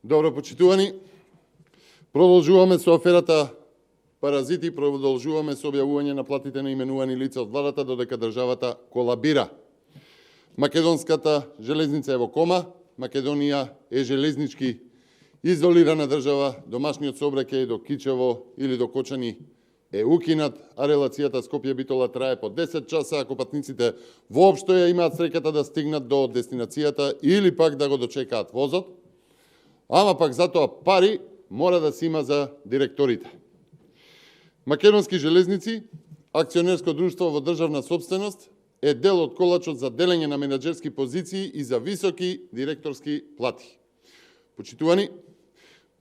Добро почитувани, продолжуваме со аферата Паразити, продолжуваме со објавување на платите на именувани лица од владата додека државата колабира. Македонската железница е во кома, Македонија е железнички изолирана држава, домашниот сообраќај до Кичево или до Кочани е укинат, а релацијата Скопје-Битола трае по 10 часа ако патниците воопшто ја имаат среќата да стигнат до дестинацијата или пак да го дочекаат возот, ама пак затоа пари мора да се има за директорите. Македонски железници, акционерско друштво во државна собственост, е дел од колачот за делење на менаџерски позиции и за високи директорски плати. Почитувани,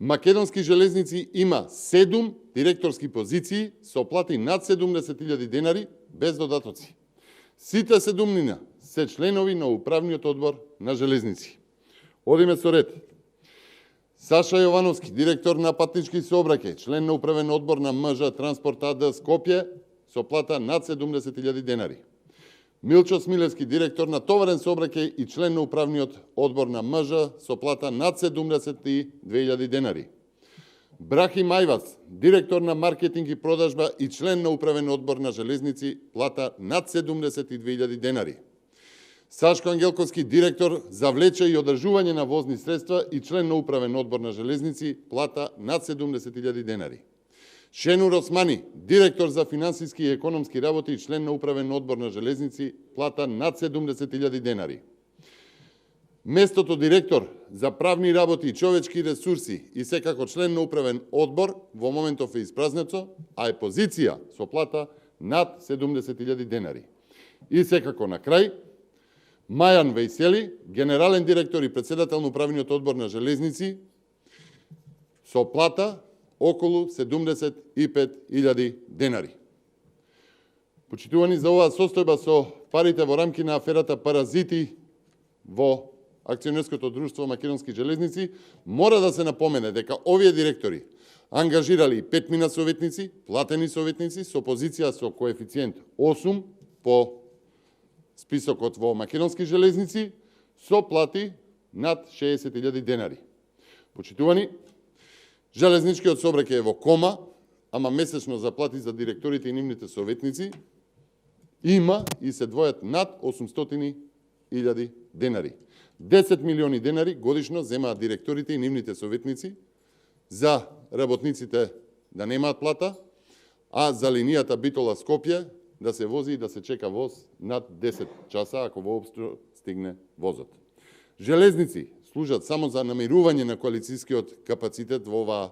Македонски железници има 7 директорски позиции со плати над 70.000 денари без додатоци. Сите 7 се членови на управниот одбор на железници. Одиме со ред. Саша Јовановски, директор на патнички сообраќај, член на управен одбор на МЖ Транспорт АД Скопје со плата над 70.000 денари. Милчо Смилевски, директор на товарен сообраќај и член на управниот одбор на МЖ со плата над 72.000 денари. Брахим Ајвац, директор на маркетинг и продажба и член на управен одбор на железници, плата над 72.000 денари. Сашко Ангелковски, директор за влече и одржување на возни средства и член на управен одбор на железници, плата над 70.000 денари. Шенур Османи, директор за финансиски и економски работи и член на управен одбор на железници, плата над 70.000 денари. Местото директор за правни работи и човечки ресурси и секако член на управен одбор во моментов е испразнето, а е позиција со плата над 70.000 денари. И секако на крај, Мајан Вејсели, генерален директор и председател на управниот одбор на железници, со плата околу 75.000 денари. Почитувани, за оваа состојба со парите во рамки на аферата Паразити во акционерското друштво Македонски железници, мора да се напомене дека овие директори ангажирали 5 советници, платени советници со позиција со коефициент 8 по списокот во Македонски железници со плати над 60.000 денари. Почитувани, железничкиот сообраќај е во кома, ама месечно заплати за директорите и нивните советници има и се двојат над 800.000 денари. 10 милиони денари годишно земаат директорите и нивните советници за работниците да немаат плата, а за линијата Битола Скопје да се вози и да се чека воз над 10 часа, ако воопшто стигне возот. Железници служат само за намирување на коалицијскиот капацитет во оваа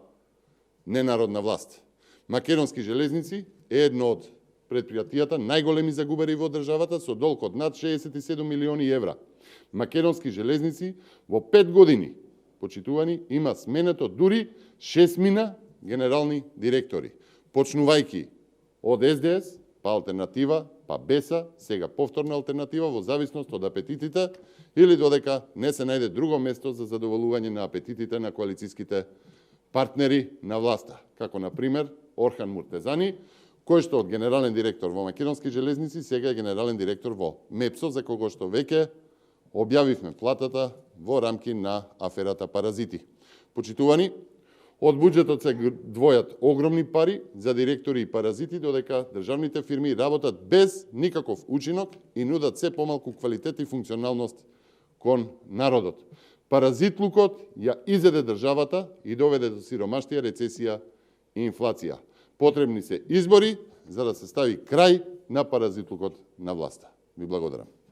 ненародна власт. Македонски железници е едно од предпријатијата најголеми загубери во државата со долг од над 67 милиони евра. Македонски железници во 5 години, почитувани, има сменето дури 6 генерални директори, почнувајќи од СДС, па алтернатива, па БЕСА, сега повторна алтернатива во зависност од апетитите или додека не се најде друго место за задоволување на апетитите на коалицијските партнери на власта, како на пример Орхан Муртезани, кој што од генерален директор во Македонски железници сега е генерален директор во МЕПСО, за кого што веќе објавивме платата во рамки на аферата Паразити. Почитувани, од буџетот се двојат огромни пари за директори и паразити, додека државните фирми работат без никаков учинок и нудат се помалку квалитет и функционалност кон народот. Паразитлукот ја изеде државата и доведе до сиромаштија, рецесија и инфлација. Потребни се избори за да се стави крај на паразитлукот на власта. Ви благодарам.